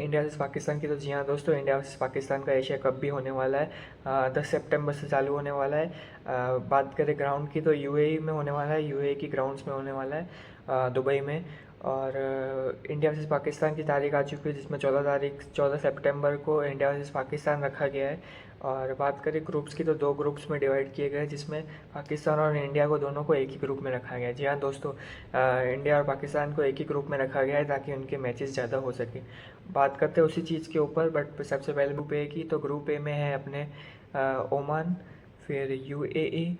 India versus Pakistan की। तो जी हाँ दोस्तों, इंडिया वर्सेस पाकिस्तान का एशिया कप भी होने वाला है। 10 सितंबर से चालू होने वाला है। बात करें ग्राउंड की तो यूएई में होने वाला है, यूएई की ग्राउंड्स में होने वाला है, दुबई में। और इंडिया वर्सेस पाकिस्तान की तारीख आ चुकी है, जिसमें 14 सितंबर को इंडिया वर्सेस पाकिस्तान रखा गया है। और बात करें ग्रुप्स की तो 2 ग्रुप्स में डिवाइड किए गए हैं, जिसमें पाकिस्तान और इंडिया को दोनों को एक ही ग्रुप में रखा गया है। जी हाँ दोस्तों, इंडिया और पाकिस्तान को एक ही ग्रुप में रखा गया है ताकि उनके मैचेस ज़्यादा हो सके। बात करते हैं उसी चीज़ के ऊपर, बट सबसे पहले ग्रुप ए की। तो ग्रुप ए में है अपने ओमान, फिर यूएई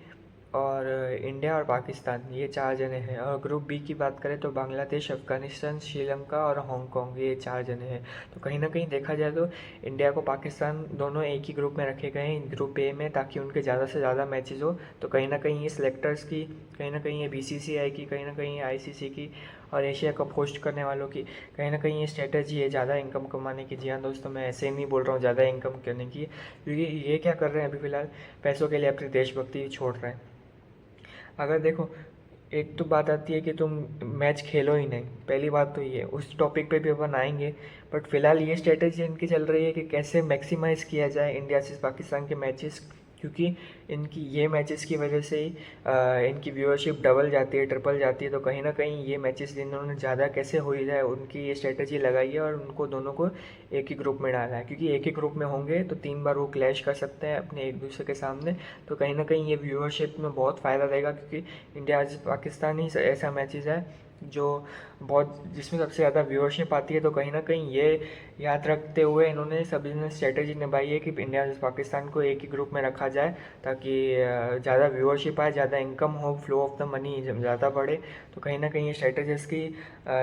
और इंडिया और पाकिस्तान, ये 4 जने हैं। और ग्रुप बी की बात करें तो बांग्लादेश, अफ़गानिस्तान, श्रीलंका और हांगकांग, ये 4 जने हैं। तो कहीं ना कहीं देखा जाए तो इंडिया को पाकिस्तान दोनों एक ही ग्रुप में रखे गए हैं ग्रुप ए में, ताकि उनके ज़्यादा से ज़्यादा मैचेस हो। तो कहीं ना कहीं ये सिलेक्टर्स की, कहीं ना कहीं ये बीसीसीआई की, कहीं ना कहीं आईसीसी की और एशिया कप होस्ट करने वालों की कहीं ना कहीं ये स्ट्रेटजी है ज़्यादा इनकम कमाने की। जी हाँ दोस्तों, मैं ऐसे नहीं बोल रहा हूँ ज़्यादा इनकम करने की, क्योंकि ये क्या कर रहे हैं अभी फ़िलहाल, पैसों के लिए अपनी देशभक्ति छोड़ रहे हैं। अगर देखो, एक तो बात आती है कि तुम मैच खेलो ही नहीं, पहली बात तो ये, उस टॉपिक पे भी अपन आएंगे। बट फिलहाल ये स्ट्रेटेजी इनकी चल रही है कि कैसे मैक्सिमाइज़ किया जाए इंडिया से पाकिस्तान के मैचेस, क्योंकि इनकी ये मैचेस की वजह से ही इनकी व्यूअरशिप डबल जाती है, ट्रिपल जाती है। तो कहीं ना कहीं ये मैचेस इन्होंने ज़्यादा कैसे हो ही जाए, उनकी ये स्ट्रेटेजी लगाई है और उनको दोनों को एक ही ग्रुप में डाला है, क्योंकि एक ही ग्रुप में होंगे तो 3 बार वो क्लैश कर सकते हैं अपने एक दूसरे के सामने। तो कहीं ना कहीं ये व्यूअरशिप में बहुत फ़ायदा देगा, क्योंकि इंडिया आज पाकिस्तान ही ऐसा मैचेस है जो बहुत, जिसमें सबसे ज़्यादा व्यूअरशिप आती है। तो कहीं ना कहीं ये याद रखते हुए इन्होंने सभी ने स्ट्रेटेजी निभाई है कि इंडिया वर्सेस पाकिस्तान को एक ही ग्रुप में रखा जाए, ताकि ज़्यादा व्यूअरशिप आए, ज़्यादा इनकम हो, फ्लो ऑफ द मनी ज़्यादा बढ़े। तो कहीं ना कहीं ये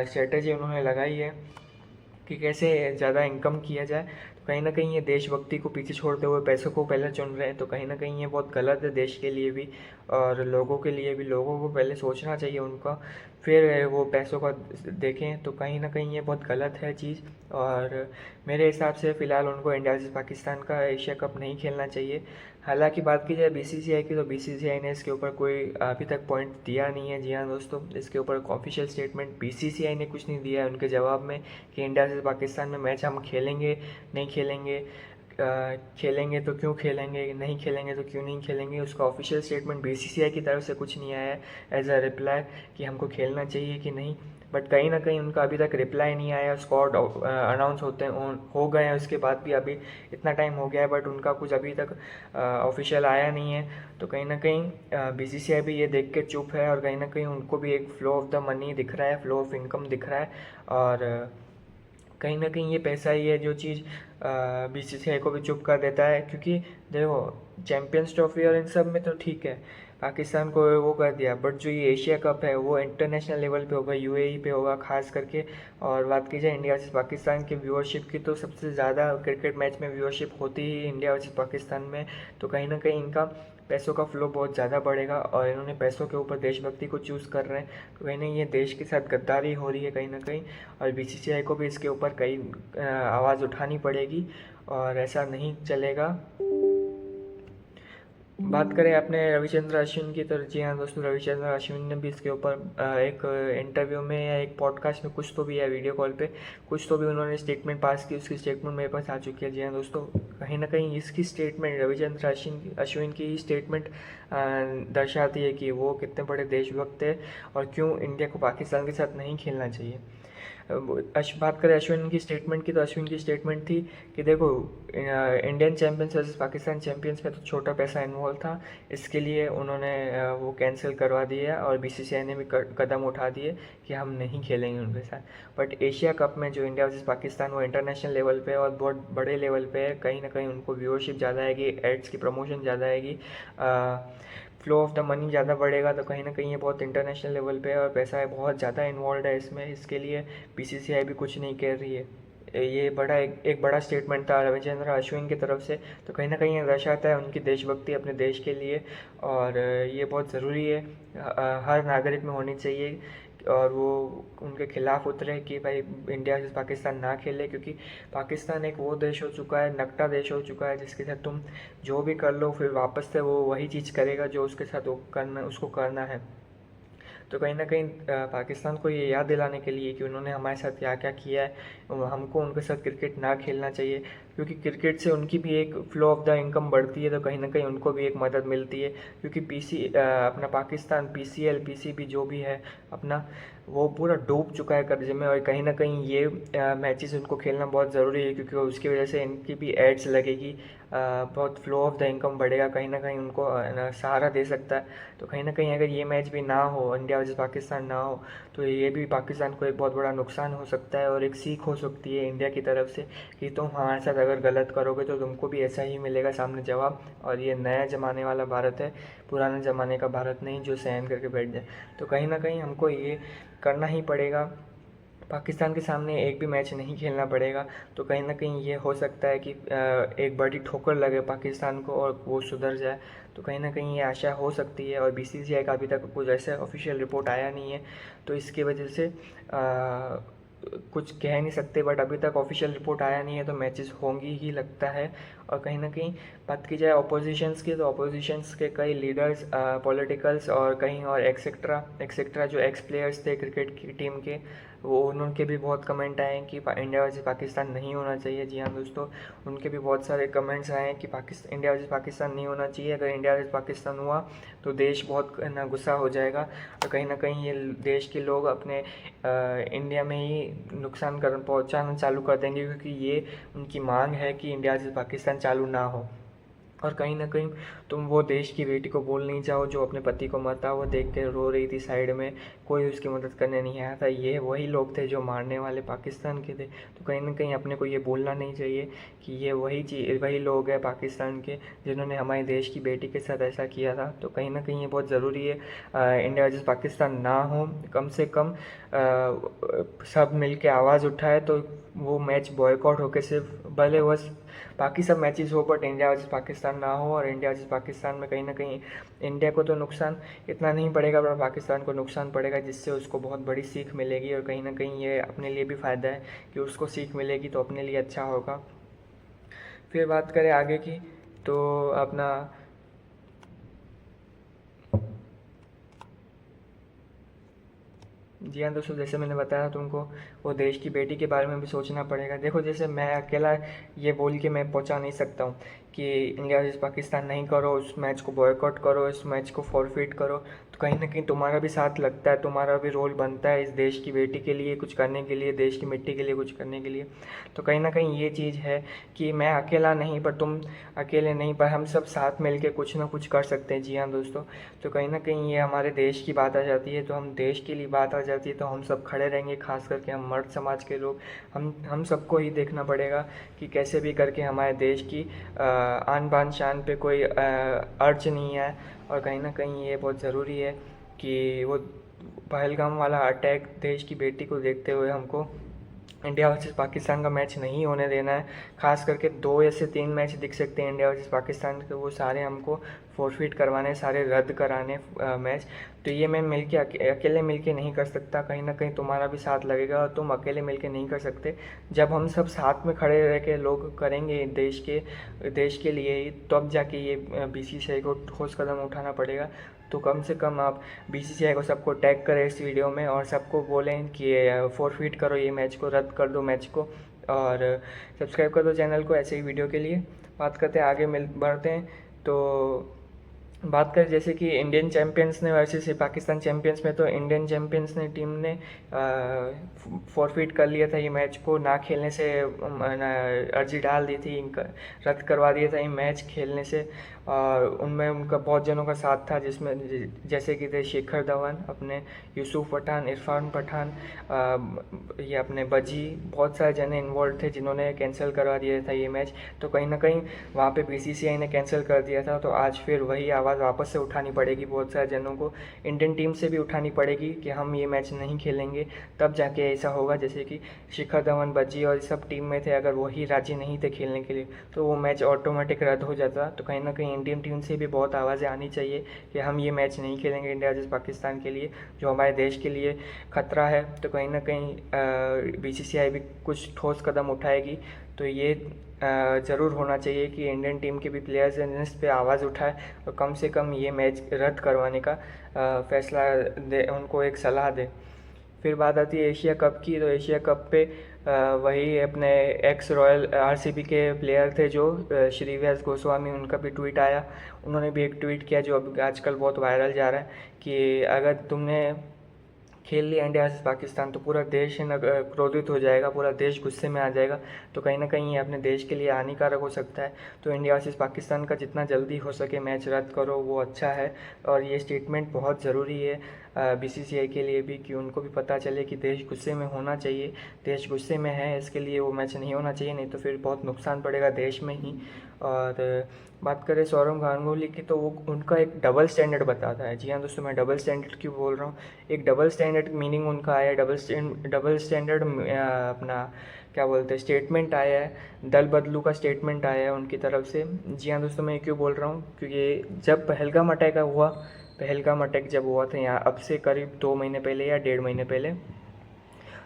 स्ट्रेटेजी उन्होंने लगाई है कि कैसे ज़्यादा इनकम किया जाए। तो कहीं ना कहीं ये देशभक्ति को पीछे छोड़ते हुए पैसों को पहले चुन रहे हैं। तो कहीं ना कहीं ये बहुत गलत है देश के लिए भी और लोगों के लिए भी। लोगों को पहले सोचना चाहिए उनका, फिर वो पैसों का देखें। तो कहीं ना कहीं ये बहुत गलत है चीज़। और मेरे हिसाब से फ़िलहाल उनको इंडिया वर्सेस पाकिस्तान का एशिया कप नहीं खेलना चाहिए। हालांकि बात की जाए बीसीसीआई की, तो बीसीसीआई ने इसके ऊपर कोई अभी तक पॉइंट दिया नहीं है। जी हाँ दोस्तों, इसके ऊपर ऑफिशियल स्टेटमेंट बीसीसीआई ने कुछ नहीं दिया है उनके जवाब में कि इंडिया से पाकिस्तान में मैच हम खेलेंगे नहीं खेलेंगे, खेलेंगे तो क्यों खेलेंगे, नहीं खेलेंगे तो क्यों नहीं खेलेंगे। उसका ऑफिशियल स्टेटमेंट बीसीसीआई की तरफ से कुछ नहीं आया है एज अ रिप्लाई कि हमको खेलना चाहिए कि नहीं। बट कहीं ना कहीं उनका अभी तक रिप्लाई नहीं आया। स्क्वाड अनाउंस हो गए हैं, उसके बाद भी अभी इतना टाइम हो गया है, बट उनका कुछ अभी तक ऑफिशियल आया नहीं है। तो कहीं ना कहीं बीसीसीआई भी ये देख के चुप है, और कहीं ना कहीं उनको भी एक फ्लो ऑफ द मनी दिख रहा है, फ्लो ऑफ इनकम दिख रहा है। और कहीं ना कहीं ये पैसा ही है जो चीज़ बीसीसीआई को भी चुप कर देता है। क्योंकि देखो, चैम्पियंस ट्रॉफी और इन सब में तो ठीक है, पाकिस्तान को वो कर दिया, बट जो ये एशिया कप है वो इंटरनेशनल लेवल पे होगा, यूएई पे होगा खास करके। और बात की जाए इंडिया वर्सेस पाकिस्तान की व्यूअरशिप की, तो सबसे ज़्यादा क्रिकेट मैच में व्यूअरशिप होती ही इंडिया वर्सेस पाकिस्तान में। तो कहीं ना कहीं इनका पैसों का फ्लो बहुत ज़्यादा बढ़ेगा, और इन्होंने पैसों के ऊपर देशभक्ति को चूज़ कर रहे हैं। तो कहीं ना ये देश के साथ गद्दारी हो रही है कहीं ना कहीं, और बीसीसीआई को भी इसके ऊपर कई आवाज़ उठानी पड़ेगी, और ऐसा नहीं चलेगा। बात करें अपने रविचंद्र अश्विन की, तो जी हाँ दोस्तों, रविचंद्र अश्विन ने भी इसके ऊपर एक इंटरव्यू में या एक पॉडकास्ट में कुछ तो भी है, वीडियो कॉल पे कुछ तो भी उन्होंने स्टेटमेंट पास की। उसकी स्टेटमेंट मेरे पास आ चुकी है। जी हाँ दोस्तों, कहीं ना कहीं इसकी स्टेटमेंट, रविचंद्र अश्विन की स्टेटमेंट दर्शाती है कि वो कितने बड़े देशभक्त है और क्यों इंडिया को पाकिस्तान के साथ नहीं खेलना चाहिए। बात करें अश्विन की स्टेटमेंट की, तो अश्विन की स्टेटमेंट थी कि देखो, Indian champions versus Pakistan champions में तो छोटा पैसा इन्वॉल्व था, इसके लिए उन्होंने वो कैंसिल करवा दिया, और बीसीसीआई ने भी कदम उठा दिए कि हम नहीं खेलेंगे उनके साथ। बट एशिया कप में जो इंडिया वर्सेस पाकिस्तान, वो इंटरनेशनल लेवल पे और बहुत बड़े लेवल पे है, कहीं ना कहीं उनको व्यूअरशिप ज़्यादा आएगी, एड्स की प्रमोशन ज़्यादा आएगी, फ्लो ऑफ द मनी ज़्यादा बढ़ेगा। तो कहीं ना कहीं ये बहुत इंटरनेशनल लेवल पे है और पैसा है बहुत ज़्यादा इन्वॉल्व है इसमें। इसके लिए बीसीसीआई भी कुछ नहीं कह रही है। ये एक बड़ा स्टेटमेंट था रविचंद्र अश्विन की तरफ से। तो कहीं ना कहीं ये दर्शाता है उनकी देशभक्ति अपने देश के लिए, और ये बहुत ज़रूरी है, हर नागरिक में होनी चाहिए। और वो उनके खिलाफ उतरे कि भाई इंडिया से पाकिस्तान ना खेले, क्योंकि पाकिस्तान एक वो देश हो चुका है, नकटा देश हो चुका है, जिसके साथ तुम जो भी कर लो फिर वापस से वो वही चीज़ करेगा जो उसके साथ उसको करना है। तो कहीं ना कहीं पाकिस्तान को ये याद दिलाने के लिए कि उन्होंने हमारे साथ क्या क्या किया है, हमको उनके साथ क्रिकेट ना खेलना चाहिए, क्योंकि क्रिकेट से उनकी भी एक फ्लो ऑफ द इनकम बढ़ती है, तो कहीं ना कहीं उनको भी एक मदद मिलती है। क्योंकि अपना पाकिस्तान PCL PCB जो भी है अपना, वो पूरा डूब चुका है कर्जे में, और कहीं ना कहीं ये मैचेस उनको खेलना बहुत ज़रूरी है, क्योंकि उसकी वजह से इनकी भी एड्स लगेगी, बहुत फ्लो ऑफ द इनकम बढ़ेगा, कहीं ना कहीं उनको सहारा दे सकता है। तो कहीं ना कहीं अगर ये मैच भी ना हो, इंडिया वर्सेस पाकिस्तान ना हो, तो ये भी पाकिस्तान को एक बहुत बड़ा नुकसान हो सकता है, और एक सीख हो सकती है इंडिया की तरफ से कि तुम हमारे साथ अगर गलत करोगे तो तुमको भी ऐसा ही मिलेगा सामने जवाब। और ये नया ज़माने वाला भारत है, पुराने ज़माने का भारत नहीं जो सहन करके बैठ जाए। तो कहीं ना कहीं हमको ये करना ही पड़ेगा, पाकिस्तान के सामने एक भी मैच नहीं खेलना पड़ेगा। तो कहीं ना कहीं ये हो सकता है कि एक बड़ी ठोकर लगे पाकिस्तान को और वो सुधर जाए। तो कहीं ना कहीं ये आशा हो सकती है, और BCCI का अभी तक कुछ ऐसा ऑफिशियल रिपोर्ट आया नहीं है, तो इसकी वजह से कुछ कह नहीं सकते, बट अभी तक ऑफिशियल रिपोर्ट आया नहीं है, तो मैचेस होंगी ही लगता है। और कहीं ना कहीं बात की जाए अपोजिशंस की, तो अपोजिशंस के कई लीडर्स, पॉलिटिकल्स और कहीं और एक्सेट्रा एक्सेट्रा जो एक्स प्लेयर्स थे क्रिकेट की टीम के, वो उनके भी बहुत कमेंट आए हैं कि इंडिया वर्सेस पाकिस्तान नहीं होना चाहिए। जी हाँ दोस्तों, उनके भी बहुत सारे कमेंट्स आए हैं कि इंडिया वर्सेस पाकिस्तान नहीं होना चाहिए। अगर इंडिया वर्सेस पाकिस्तान हुआ तो देश बहुत ना गुस्सा हो जाएगा, और कहीं ना कहीं ये देश के लोग अपने इंडिया में ही नुकसान पहुंचाना चालू कर देंगे, क्योंकि ये उनकी मांग है कि इंडिया वर्सेस पाकिस्तान चालू ना हो। और कहीं ना कहीं तुम वो देश की बेटी को बोल नहीं जाओ जो अपने पति को मरता हुआ देख के रो रही थी साइड में, कोई उसकी मदद करने नहीं आया था। ये वही लोग थे जो मारने वाले पाकिस्तान के थे। तो कहीं ना कहीं अपने को ये बोलना नहीं चाहिए कि ये वही लोग हैं पाकिस्तान के जिन्होंने हमारे देश की बेटी के साथ ऐसा किया था। तो कहीं ना कहीं ये बहुत ज़रूरी है इंडिया वर्सेस पाकिस्तान ना हो, कम से कम सब मिल के आवाज़ उठाए तो वो मैच बॉयकॉट होकर सिर्फ भले बस बाकी सब मैचेस हो, बट इंडिया वर्सेस पाकिस्तान ना हो। और इंडिया वर्सेस पाकिस्तान में कहीं ना कहीं इंडिया को तो नुकसान इतना नहीं पड़ेगा, पर पाकिस्तान को नुकसान पड़ेगा, जिससे उसको बहुत बड़ी सीख मिलेगी। और कहीं ना कहीं ये अपने लिए भी फ़ायदा है कि उसको सीख मिलेगी, तो अपने लिए अच्छा होगा। फिर बात करें आगे की, तो अपना जी हाँ दोस्तों, जैसे मैंने बताया तुमको, वो देश की बेटी के बारे में भी सोचना पड़ेगा। देखो, जैसे मैं अकेला ये बोल के मैं पहुंचा नहीं सकता हूँ कि इंडिया वर्सेस पाकिस्तान नहीं करो, उस मैच को बॉयकॉट करो, इस मैच को फॉरफिट करो। तो कहीं ना कहीं तुम्हारा भी साथ लगता है, तुम्हारा भी रोल बनता है इस देश की बेटी के लिए कुछ करने के लिए, देश की मिट्टी के लिए कुछ करने के लिए। तो कहीं ना कहीं ये चीज़ है कि मैं अकेला नहीं, पर तुम अकेले नहीं, पर हम सब साथ मिल के कुछ ना कुछ कर सकते हैं। जी हाँ दोस्तों, तो कहीं ना कहीं ये हमारे देश की बात आ जाती है, तो हम देश के लिए बात आ जाती है तो हम सब खड़े रहेंगे, खास करके हम मर्द समाज के लोग। हम सबको ही देखना पड़ेगा कि कैसे भी करके हमारे देश की आन बान शान पे कोई अर्ज नहीं है। और कहीं ना कहीं ये बहुत ज़रूरी है कि वो पहलगाम वाला अटैक देश की बेटी को देखते हुए हमको इंडिया वर्सेस पाकिस्तान का मैच नहीं होने देना है। खास करके 2 या से 3 मैच दिख सकते हैं इंडिया वर्सेस पाकिस्तान के, वो सारे हमको फॉरफिट करवाने, सारे रद्द कराने मैच। तो ये मैं अकेले मिलके नहीं कर सकता, कहीं ना कहीं तुम्हारा भी साथ लगेगा, और तुम अकेले मिलके नहीं कर सकते। जब हम सब साथ में खड़े रह के लोग करेंगे देश के लिए ही, तब जाके ये BCCI को ठोस कदम उठाना पड़ेगा। तो कम से कम आप BCCI को सबको टैग करें इस वीडियो में, और सबको बोलें कि फॉरफिट करो ये मैच को, रद्द कर दो मैच को, और सब्सक्राइब कर दो चैनल को ऐसे ही वीडियो के लिए। बात करते हैं आगे बढ़ते हैं। तो बात करें जैसे कि इंडियन चैम्पियंस ने वर्सेस पाकिस्तान चैम्पियंस में, तो इंडियन चैम्पियंस ने टीम ने फॉरफिट कर लिया था ये मैच को, ना खेलने से अर्जी डाल दी थी, रद्द करवा दिया था ये मैच खेलने से। और उनमें उनका बहुत जनों का साथ था, जिसमें जैसे कि थे शेखर धवन, अपने यूसुफ पठान, इरफान पठान, ये अपने बजी, बहुत सारे जने इन्वॉल्व थे जिन्होंने कैंसिल करवा दिया था ये मैच। तो कहीं ना कहीं वहाँ पे BCCI ने कैंसिल कर दिया था, तो आज फिर वही आवाज़ वापस से उठानी पड़ेगी बहुत सारे जनों को, इंडियन टीम से भी उठानी पड़ेगी कि हम ये मैच नहीं खेलेंगे, तब जाके ऐसा होगा। जैसे कि शिखर धवन, बजी और सब टीम में थे, अगर वही राजी नहीं थे खेलने के लिए तो वो मैच ऑटोमेटिक रद्द हो जाता। तो कहीं ना कहीं इंडियन टीम से भी बहुत आवाज़ें आनी चाहिए कि हम ये मैच नहीं खेलेंगे इंडिया वर्सेस पाकिस्तान के लिए, जो हमारे देश के लिए खतरा है। तो कहीं ना कहीं BCCI भी कुछ ठोस कदम उठाएगी। तो ये ज़रूर होना चाहिए कि इंडियन टीम के भी प्लेयर्स इस पे आवाज़ उठाए और कम से कम ये मैच रद्द करवाने का फैसला दे, उनको एक सलाह दे। फिर बात आती है एशिया कप की, तो एशिया कप पे वही अपने एक्स रॉयल आरसीबी के प्लेयर थे जो श्रीव्यास गोस्वामी, उनका भी ट्वीट आया। उन्होंने भी एक ट्वीट किया जो अब आजकल बहुत वायरल जा रहा है कि अगर तुमने खेल लिया इंडिया वर्सेस पाकिस्तान तो पूरा देश क्रोधित हो जाएगा, पूरा देश गुस्से में आ जाएगा, तो कहीं ना कहीं ये अपने देश के लिए हानिकारक हो सकता है। तो इंडिया वर्सेस पाकिस्तान का जितना जल्दी हो सके मैच रद्द करो वो अच्छा है। और ये स्टेटमेंट बहुत ज़रूरी है बीसीसीआई के लिए भी, कि उनको भी पता चले कि देश गुस्से में होना चाहिए, देश गुस्से में है इसके लिए वो मैच नहीं होना चाहिए, नहीं तो फिर बहुत नुकसान पड़ेगा देश में ही। और बात करें सौरव गांगुली की, तो वो उनका एक डबल स्टैंडर्ड बताता है। जी हाँ दोस्तों, मैं डबल स्टैंडर्ड क्यों बोल रहा हूँ, एक डबल स्टैंडर्ड मीनिंग उनका आया, डबल स्टैंडर्ड अपना क्या बोलते हैं स्टेटमेंट आया है, दल बदलू का स्टेटमेंट आया है उनकी तरफ से। जी हाँ दोस्तों, मैं क्यों बोल रहा हूँ, क्योंकि जब पहलगाम अटैक हुआ, पहलगाम अटैक जब हुआ था यहाँ, अब से करीब 2 महीने पहले या 1.5 महीने पहले,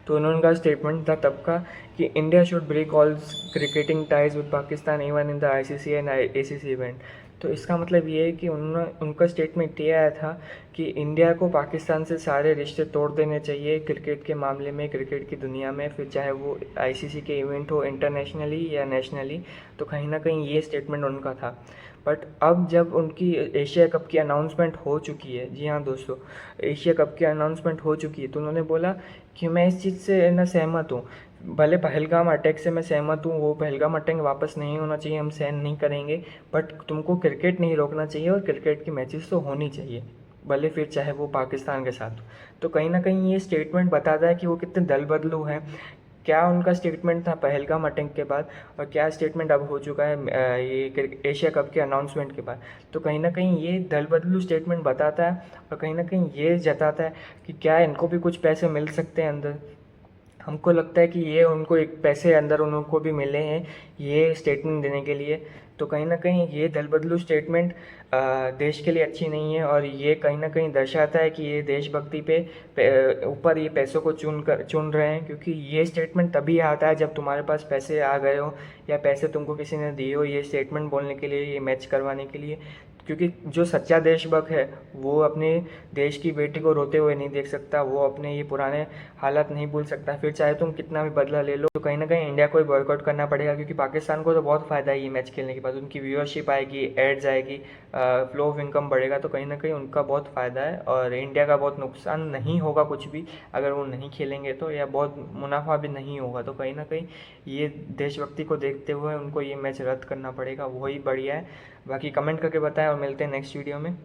तो उनका स्टेटमेंट था तब का कि India should break all cricketing ties with Pakistan even in the ICC and ACC event. तो इसका मतलब ये है कि उनका स्टेटमेंट ये आया था कि इंडिया को पाकिस्तान से सारे रिश्ते तोड़ देने चाहिए क्रिकेट के मामले में, क्रिकेट की दुनिया में, फिर चाहे वो आईसीसी के इवेंट हो इंटरनेशनली या नेशनली। तो कहीं ना कहीं ये स्टेटमेंट उनका था। बट अब जब उनकी एशिया कप की अनाउंसमेंट हो चुकी है, जी हाँ दोस्तों, एशिया कप की अनाउंसमेंट हो चुकी है, तो उन्होंने बोला कि मैं इस चीज़ से ना सहमत हूँ, भले पहलगाम अटैक से मैं सहमत हूँ, वो पहलगाम अटैक वापस नहीं होना चाहिए, हम सहन नहीं करेंगे, बट तुमको क्रिकेट नहीं रोकना चाहिए और क्रिकेट की मैचेस तो होनी चाहिए, भले फिर चाहे वो पाकिस्तान के साथ। तो कहीं ना कहीं ये स्टेटमेंट बताता है कि वो कितने दल बदलू हैं। क्या उनका स्टेटमेंट था पहलगाम अटैक के बाद और क्या स्टेटमेंट अब हो चुका है ये एशिया कप के अनाउंसमेंट के बाद। तो कहीं ना कहीं ये दल बदलू स्टेटमेंट बताता है और कहीं ना कहीं ये जताता है कि क्या इनको भी कुछ पैसे मिल सकते हैं अंदर। हमको लगता है कि ये उनको एक पैसे अंदर उनको भी मिले हैं ये स्टेटमेंट देने के लिए। तो कहीं ना कहीं ये दल बदलू स्टेटमेंट देश के लिए अच्छी नहीं है और ये कहीं ना कहीं दर्शाता है कि ये देशभक्ति पे ऊपर ये पैसों को चुन रहे हैं, क्योंकि ये स्टेटमेंट तभी आता है जब तुम्हारे पास पैसे आ गए हो या पैसे तुमको किसी ने दिए हो ये स्टेटमेंट बोलने के लिए, ये मैच करवाने के लिए। क्योंकि जो सच्चा देशभक्त है वो अपने देश की बेटी को रोते हुए नहीं देख सकता, वो अपने ये पुराने हालात नहीं भूल सकता, फिर चाहे तुम कितना भी बदला ले लो। तो कहीं ना कहीं इंडिया को बॉयकॉट करना पड़ेगा, क्योंकि पाकिस्तान को तो बहुत फ़ायदा है ये मैच खेलने के बाद, उनकी व्यूअरशिप आएगी, एड्स आएगी, फ्लो ऑफ इनकम बढ़ेगा, तो कहीं ना कहीं उनका बहुत फ़ायदा है और इंडिया का बहुत नुकसान नहीं होगा कुछ भी अगर वो नहीं खेलेंगे तो, या बहुत मुनाफा भी नहीं होगा। तो कहीं ना कहीं ये देशभक्ति को देखते हुए उनको ये मैच रद्द करना पड़ेगा, वही बढ़िया है। बाकी कमेंट करके बताएं और मिलते हैं नेक्स्ट वीडियो में।